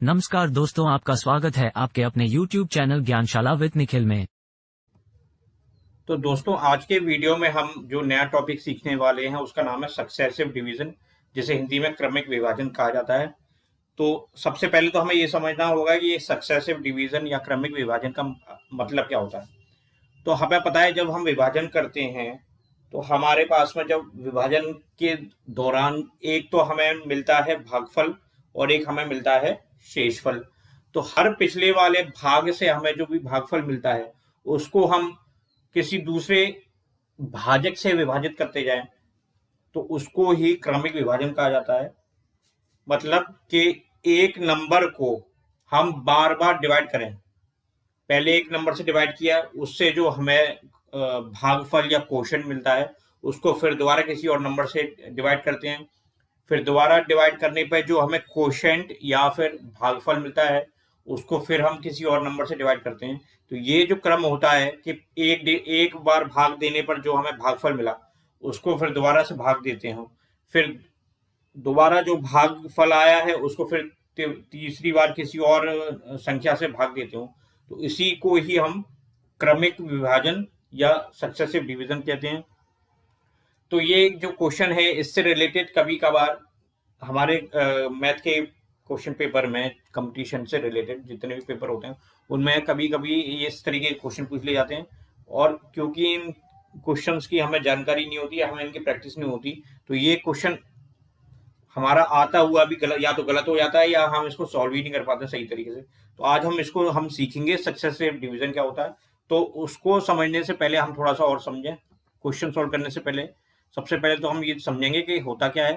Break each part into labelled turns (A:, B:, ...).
A: नमस्कार दोस्तों, आपका स्वागत है आपके अपने YouTube channel Gyanshala with Nikhil में।
B: तो दोस्तों, आज के वीडियो में हम जो नया टॉपिक सीखने वाले हैं उसका नाम है सक्सेसिव डिवीजन, जिसे हिंदी में क्रमिक विभाजन कहा जाता है। तो सबसे पहले तो हमें ये समझना होगा कि ये सक्सेसिव डिवीजन या क्रमिक विभाजन का मतलब क्या होता है। तो हमें पता है, जब हम विभाजन करते हैं तो हमारे पास में जब विभाजन के दौरान एक तो हमें मिलता है भागफल और एक हमें मिलता है शेषफल। तो हर पिछले वाले भाग से हमें जो भी भागफल मिलता है उसको हम किसी दूसरे भाजक से विभाजित करते जाएं तो उसको ही क्रमिक विभाजन कहा जाता है। मतलब कि एक नंबर को हम बार बार डिवाइड करें। पहले एक नंबर से डिवाइड किया, उससे जो हमें भागफल या क्वोशिएंट मिलता है उसको फिर दोबारा किसी और नंबर से डिवाइड करते हैं। फिर दोबारा डिवाइड करने पर जो हमें क्वोशिएंट या फिर भागफल मिलता है उसको फिर हम किसी और नंबर से डिवाइड करते हैं। तो ये जो क्रम होता है कि एक बार भाग देने पर जो हमें भागफल मिला उसको फिर दोबारा से भाग देते हैं, फिर दोबारा जो भागफल आया है उसको फिर तीसरी बार किसी और संख्या से भाग देते हो। तो इसी को ही हम क्रमिक विभाजन या सक्सेसिव डिवीजन कहते हैं। तो ये जो क्वेश्चन है इससे रिलेटेड कभी कभार हमारे मैथ के क्वेश्चन पेपर में, कंपटीशन से रिलेटेड जितने भी पेपर होते हैं उनमें कभी कभी इस तरीके के क्वेश्चन पूछ लिए जाते हैं। और क्योंकि इन क्वेश्चंस की हमें जानकारी नहीं होती है, हमें इनकी प्रैक्टिस नहीं होती, तो ये क्वेश्चन हमारा आता हुआ भी गलत, या तो गलत हो जाता है या हम इसको सॉल्व ही नहीं कर पाते सही तरीके से। तो आज हम सीखेंगे सक्सेसिव डिवीजन क्या होता है। तो उसको समझने से पहले हम थोड़ा सा और समझें। क्वेश्चन सॉल्व करने से पहले सबसे पहले तो हम ये समझेंगे कि होता क्या है।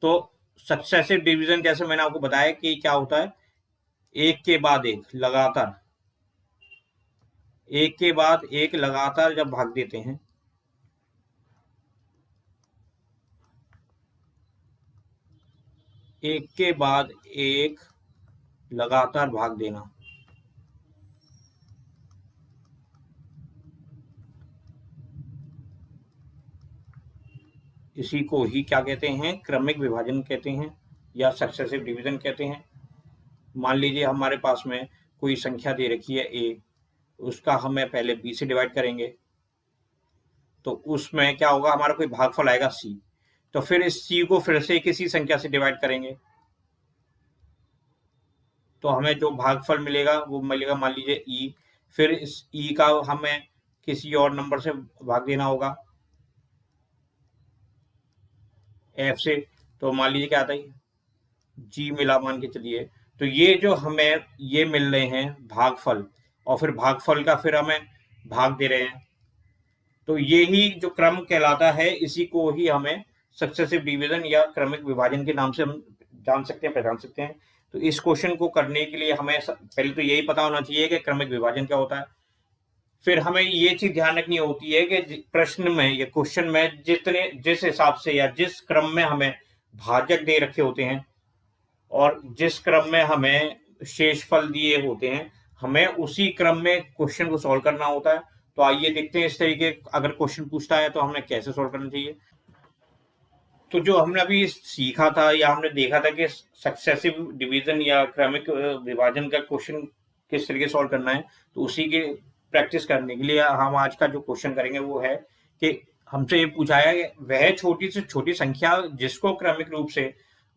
B: तो सक्सेसिव डिवीजन, जैसे मैंने आपको बताया कि क्या होता है, एक के बाद एक लगातार, एक के बाद एक लगातार जब भाग देते हैं एक के बाद एक लगातार भाग देना, इसी को ही क्या कहते हैं, क्रमिक विभाजन कहते हैं या सक्सेसिव डिवीजन कहते हैं। मान लीजिए हमारे पास में कोई संख्या दे रखी है ए, उसका हमें पहले बी से डिवाइड करेंगे तो उसमें क्या होगा, हमारा कोई भागफल आएगा सी। तो फिर इस सी को फिर से किसी संख्या से डिवाइड करेंगे तो हमें जो भागफल मिलेगा वो मिलेगा, मान लीजिए ई। फिर इस ई का हमें किसी और नंबर से भाग देना होगा एफ से, तो मान लीजिए क्या आता है, जी मिला मान के चलिए। तो ये जो हमें ये मिल रहे हैं भागफल, और फिर भागफल का फिर हमें भाग दे रहे हैं, तो ये ही जो क्रम कहलाता है, इसी को ही हमें सक्सेसिव डिवीजन या क्रमिक विभाजन के नाम से हम जान सकते हैं, पहचान सकते हैं। तो इस क्वेश्चन को करने के लिए हमें पहले तो यही पता होना चाहिए कि क्रमिक विभाजन क्या होता है। फिर हमें ये चीज ध्यान रखनी होती है कि प्रश्न में या क्वेश्चन में जिस हिसाब से या जिस क्रम में हमें भाजक दे रखे होते हैं और जिस क्रम में हमें शेषफल दिए होते हैं, हमें उसी क्रम में क्वेश्चन को सॉल्व करना होता है। तो आइए देखते हैं इस तरीके अगर क्वेश्चन पूछता है तो हमें कैसे सॉल्व करना चाहिए। तो जो हमने अभी सीखा था या हमने देखा था कि सक्सेसिव डिवीजन या क्रमिक विभाजन का क्वेश्चन किस तरीके सॉल्व करना है, तो उसी की प्रैक्टिस करने के लिए हम आज का जो क्वेश्चन करेंगे वो है कि हमसे ये पूछा है कि वह छोटी से छोटी संख्या जिसको क्रमिक रूप से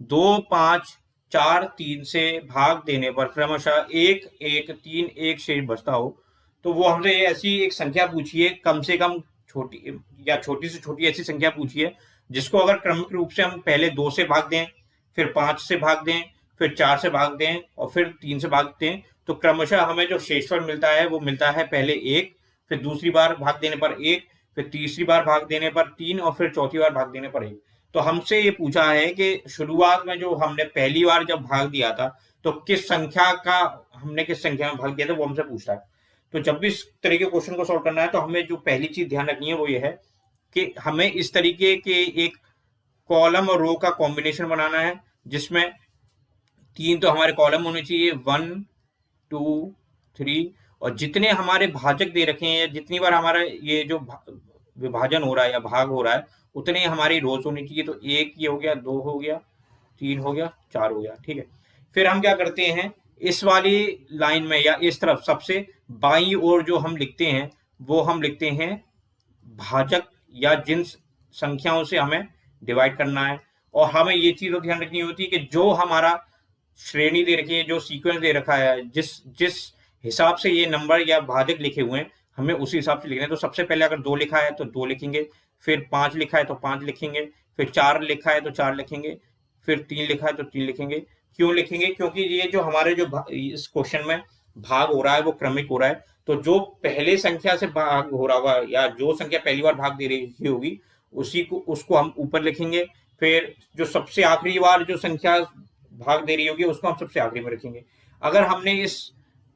B: 2, 5, 4, 3 से भाग देने पर क्रमशः 1, 1, 3, 1 शेष बचता हो। तो वो हमसे ऐसी एक संख्या पूछी है, कम से कम छोटी या छोटी से छोटी ऐसी संख्या पूछी है जिसको अगर क्रमिक रूप से हम पहले 2 से भाग दें, फिर 5 से भाग दें, फिर 4 से भाग दें और फिर 3 से भाग दें, तो क्रमशः हमें जो शेषफल मिलता है वो मिलता है पहले 1, फिर दूसरी बार भाग देने पर 1, फिर तीसरी बार भाग देने पर 3 और फिर चौथी बार भाग देने पर 1। तो हमसे ये पूछा है कि शुरुआत में जो हमने पहली बार जब भाग दिया था तो किस संख्या में भाग दिया था, वो हमसे पूछा है। तो जब भी इस तरीके के क्वेश्चन को सॉल्व करना है तो हमें जो पहली चीज ध्यान रखनी है वो ये है कि हमें इस तरीके के एक कॉलम और रो का कॉम्बिनेशन बनाना है, जिसमें 3 तो हमारे कॉलम होने चाहिए, 1, 2, 3, और जितने हमारे भाजक दे रखे हैं या जितनी बार हमारा ये जो विभाजन हो रहा है या भाग हो रहा है उतने हमारी रोज होनी चाहिए। तो 1 ये हो गया, 2 हो गया, 3 हो गया, 4 हो गया, ठीक है। फिर हम क्या करते हैं, इस वाली लाइन में या इस तरफ सबसे बाईं ओर जो हम लिखते हैं वो हम लिखते हैं भाजक, या जिन संख्याओं से हमें डिवाइड करना है। और हमें ये चीज तो ध्यान रखनी होती है कि जो हमारा श्रेणी दे रखी है, जो सीक्वेंस दे रखा है, जिस जिस हिसाब से ये नंबर या भाजक लिखे हुए हैं, हमें उसी हिसाब से लिखना है। तो सबसे पहले अगर 2 लिखा है तो 2 लिखेंगे, फिर 5 लिखा है तो 5 लिखेंगे, फिर 4 लिखा है तो 4 लिखेंगे, फिर 3 लिखा है तो 3 लिखेंगे। क्यों लिखेंगे? क्योंकि ये जो हमारे जो इस क्वेश्चन में भाग हो रहा है वो क्रमिक हो रहा है। तो जो पहले संख्या से भाग हो रहा होगा या जो संख्या पहली बार भाग दे रही होगी उसी को उसको हम ऊपर लिखेंगे। फिर जो सबसे आखिरी बार जो संख्या भाग दे रही होगी उसको हम सबसे आखिरी में रखेंगे। अगर हमने इस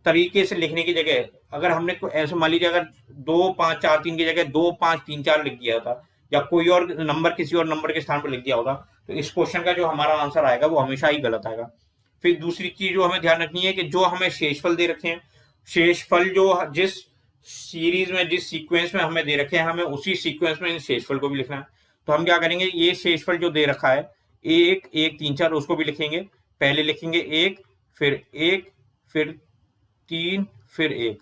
B: तरीके से लिखने की जगह, अगर हमने ऐसे मान लीजिए अगर 2 5 4 3 की जगह 2 5 3 4 लिख दिया होता, या कोई और नंबर किसी और नंबर के स्थान पर लिख दिया होता, तो इस क्वेश्चन का जो हमारा आंसर आएगा वो हमेशा ही गलत आएगा। फिर दूसरी चीज जो हमें ध्यान रखनी है कि जो हमें शेषफल दे रखे हैं, शेषफल जो जिस सीरीज में, जिस सीक्वेंस में हमें दे रखे हैं, हमें उसी सीक्वेंस में इन शेषफल को भी लिखना है। तो हम क्या करेंगे, ये शेषफल जो दे रखा है 1 1 3 4 उसको भी लिखेंगे। पहले लिखेंगे 1, फिर 1, फिर 3, फिर 1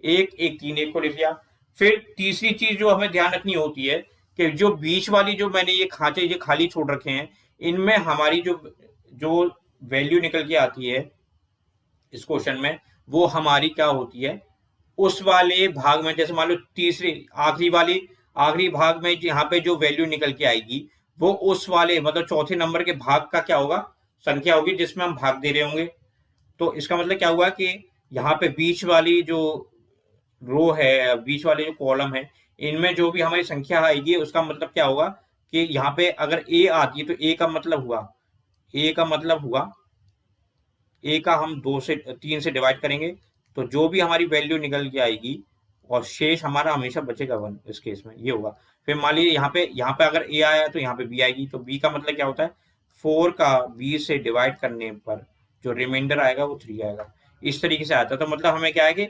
B: 1 1 3 1 को लिख लिया। फिर तीसरी चीज जो हमें ध्यान रखनी होती है कि जो बीच वाली जो मैंने ये खांचे ये खाली छोड़ रखे हैं, इनमें हमारी जो जो वैल्यू निकल के आती है इस क्वेश्चन में, वो हमारी क्या होती है, उस वाले भाग में, जैसे मान लो तीसरी आखिरी भाग में यहाँ पे जो वैल्यू निकल के आएगी वो उस वाले मतलब चौथे नंबर के भाग का क्या होगा, संख्या होगी जिसमें हम भाग दे रहे होंगे। तो इसका मतलब क्या हुआ कि यहाँ पे बीच वाली जो रो है, बीच वाले जो कॉलम है, इनमें जो भी हमारी संख्या आएगी उसका मतलब क्या होगा कि यहाँ पे अगर ए आती है तो ए का मतलब हुआ ए का हम 2 से 3 से डिवाइड करेंगे तो जो भी हमारी वैल्यू निकल के आएगी और शेष हमारा हमेशा बचेगा 1। इस केस में ये होगा। फिर मान लीजिए यहाँ पे अगर ए आया तो यहाँ पे बी आएगी, तो बी का मतलब क्या होता है, 4 का बी से डिवाइड करने पर जो रिमाइंडर आएगा वो 3 आएगा। इस तरीके से आता है। तो मतलब हमें क्या है कि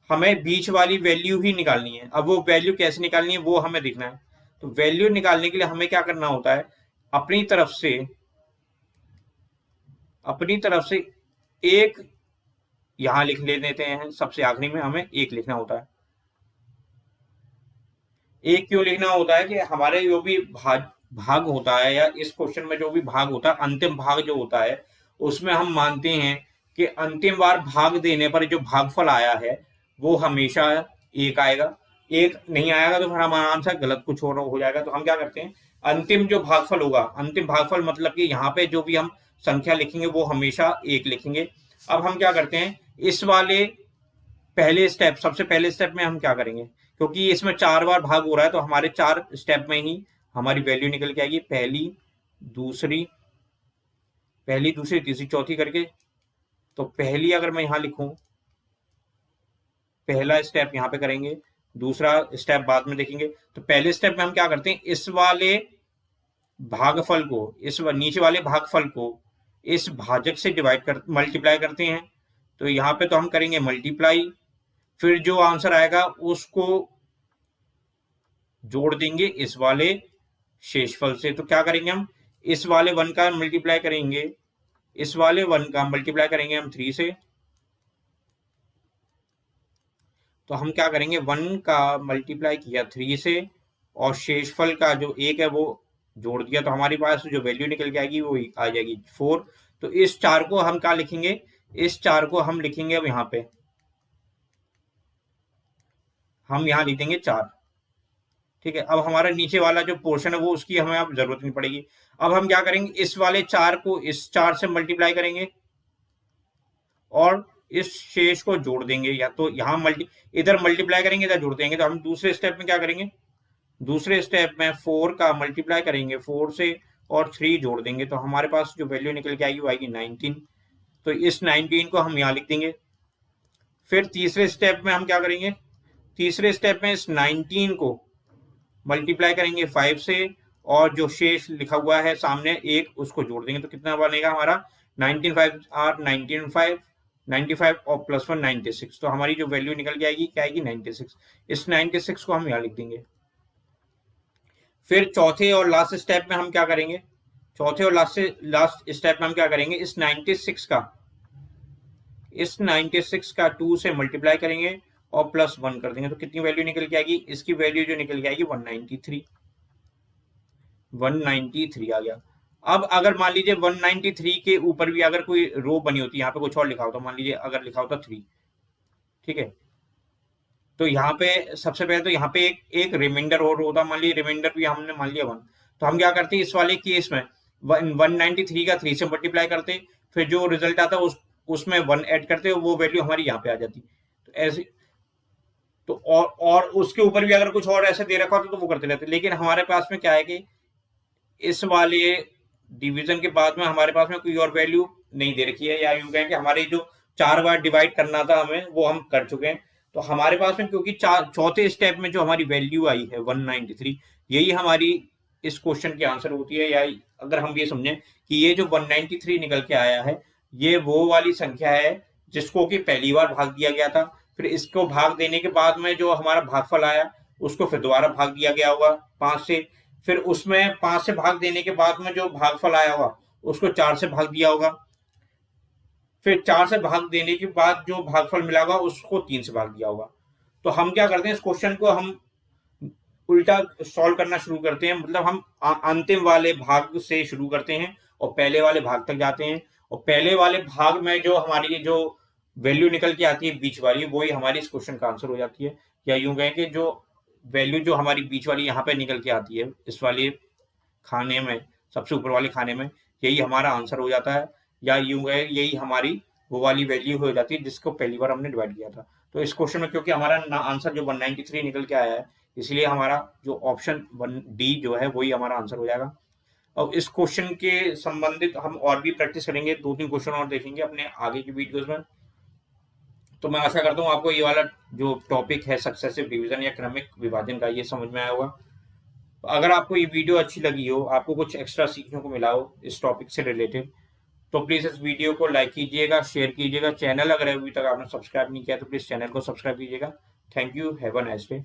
B: हमें बीच वाली वैल्यू ही निकालनी है। अब वो वैल्यू कैसे निकालनी है वो हमें देखना है। तो वैल्यू निकालने के लिए हमें क्या करना होता है, अपनी तरफ से एक यहां लिख ले देते हैं, सबसे आखिरी में हमें 1 लिखना होता है। 1 क्यों लिखना होता है कि हमारे जो भी भाग होता है या इस क्वेश्चन में जो भी भाग होता है, अंतिम भाग जो होता है उसमें हम मानते हैं कि अंतिम बार भाग देने पर जो भागफल आया है वो हमेशा 1 आएगा। 1 नहीं आएगा तो फिर हमारा आंसर गलत कुछ और हो जाएगा। तो हम क्या करते हैं, अंतिम जो भागफल होगा, अंतिम भागफल मतलब कि यहाँ पे जो भी हम संख्या लिखेंगे वो हमेशा 1 लिखेंगे। अब हम क्या करते हैं, इस वाले सबसे पहले स्टेप में हम क्या करेंगे, क्योंकि इसमें 4 बार भाग हो रहा है तो हमारे 4 स्टेप में ही हमारी वैल्यू निकल के आएगी, पहली दूसरी तीसरी चौथी करके। तो पहली अगर मैं यहां लिखूं, पहला स्टेप यहां पे करेंगे, दूसरा स्टेप बाद में देखेंगे। तो पहले स्टेप में हम क्या करते हैं, इस वाले भागफल को, इस नीचे वाले भागफल को इस भाजक से मल्टीप्लाई करते हैं। तो यहाँ पे तो हम करेंगे मल्टीप्लाई, फिर जो आंसर आएगा उसको जोड़ देंगे इस वाले शेषफल से। तो क्या करेंगे, हम इस वाले 1 का मल्टीप्लाई करेंगे, इस वाले 1 का मल्टीप्लाई करेंगे हम 3 से। तो हम क्या करेंगे, 1 का मल्टीप्लाई किया 3 से और शेषफल का जो 1 है वो जोड़ दिया, तो हमारे पास जो वैल्यू निकल के आएगी वो आ जाएगी 4। तो इस 4 को हम क्या लिखेंगे, इस 4 को हम लिखेंगे अब यहाँ पे, हम यहाँ लिख देंगे 4। ठीक है, अब हमारा नीचे वाला जो पोर्शन है वो उसकी हमें अब जरूरत नहीं पड़ेगी। अब हम क्या करेंगे, इस वाले 4 को इस 4 से मल्टीप्लाई करेंगे और इस शेष को जोड़ देंगे, या तो यहाँ इधर मल्टीप्लाई करेंगे इधर जोड़ देंगे। तो हम दूसरे स्टेप में क्या करेंगे, दूसरे स्टेप में 4 का मल्टीप्लाई करेंगे 4 से और 3 जोड़ देंगे। तो हमारे पास जो वैल्यू निकल के आएगी वो आएगी 19। तो इस 19 को हम यहाँ लिख देंगे। फिर तीसरे स्टेप में हम क्या करेंगे, तीसरे स्टेप में इस 19 को मल्टीप्लाई करेंगे 5 से और जो शेष लिखा हुआ है सामने 1 उसको जोड़ देंगे। तो कितना बनेगा हमारा 19 5 आर 95 और प्लस 1 96। तो हमारी जो वैल्यू निकल के आएगी क्या आएगी 96। इस 96 को हम यहाँ लिख देंगे। फिर चौथे और लास्ट स्टेप में हम क्या करेंगे, चौथे और लास्ट स्टेप में हम क्या करेंगे, इस 96 का 2 से मल्टीप्लाई करेंगे और +1 कर देंगे, तो कितनी वैल्यू निकल के आएगी, इसकी वैल्यू जो निकल के आएगी 193 आ गया। अब अगर मान लीजिए 193 के ऊपर भी अगर कोई रो बनी होती, यहाँ पे कुछ और लिखा होता, मान लीजिए अगर लिखा होता 3, ठीक है, तो यहाँ पे सबसे पहले तो यहाँ पे एक रिमाइंडर और होता, मान लीजिए रिमाइंडर भी हमने मान लिया 1, तो हम क्या करते हैं इस वाले केस में 193 का 3 से मल्टीप्लाई करते, फिर जो रिजल्ट आता उसमें 1 ऐड करते, वो वैल्यू हमारी यहाँ पे आ जाती। तो ऐसे तो और उसके ऊपर भी अगर कुछ और ऐसे दे रखा होता तो वो करते रहते, लेकिन हमारे पास में क्या है कि इस वाले डिवीजन के बाद में हमारे पास में कोई और वैल्यू नहीं दे रखी है, या यूं कहें कि हमारे जो 4 बार डिवाइड करना था हमें वो हम कर चुके हैं। तो हमारे पास में क्योंकि चौथे स्टेप में जो हमारी वैल्यू आई है 193, यही हमारी इस क्वेश्चन की आंसर होती है। या अगर हम ये समझें कि ये जो 193 निकल के आया है, ये वो वाली संख्या है जिसको कि पहली बार भाग दिया गया था, फिर इसको भाग देने के बाद में जो हमारा भागफल आया उसको फिर दोबारा भाग दिया गया होगा 5 से, फिर उसमें 5 से भाग देने के बाद में जो भागफल आया होगा उसको 4 से भाग दिया होगा, फिर 4 से भाग देने के बाद जो भागफल मिला होगा उसको 3 से भाग दिया होगा। तो हम क्या करते हैं, इस क्वेश्चन को हम उल्टा सॉल्व करना शुरू करते हैं, मतलब हम अंतिम वाले भाग से शुरू करते हैं और पहले वाले भाग तक जाते हैं, और पहले वाले भाग में जो हमारी जो वैल्यू निकल के आती है बीच वाली, वही हमारी इस क्वेश्चन का आंसर हो जाती है। या यूं कहें कि जो वैल्यू जो हमारी बीच वाली यहाँ पे निकल के आती है इस वाले खाने में, सबसे ऊपर वाले खाने में, यही हमारा आंसर हो जाता है। या यूं कहें यही हमारी वो वाली वैल्यू हो जाती है जिसको पहली बार हमने डिवाइड किया था। तो इस क्वेश्चन में क्योंकि हमारा आंसर जो 193 निकल के आया है, इसलिए हमारा जो ऑप्शन 1D जो है वही हमारा आंसर हो जाएगा। और इस क्वेश्चन के संबंधित हम और भी प्रैक्टिस करेंगे, 2-3 क्वेश्चन और देखेंगे अपने आगे की वीडियोस में। तो मैं आशा करता हूँ आपको ये वाला जो टॉपिक है सक्सेसिव डिवीजन या क्रमिक विभाजन का, ये समझ में आया होगा। तो अगर आपको ये वीडियो अच्छी लगी हो, आपको कुछ एक्स्ट्रा सीखने को मिला हो इस टॉपिक से रिलेटेड, तो प्लीज इस वीडियो को लाइक कीजिएगा, शेयर कीजिएगा। चैनल अगर अभी तक आपने सब्सक्राइब नहीं किया तो प्लीज चैनल को सब्सक्राइब कीजिएगा। Thank you, have a nice day.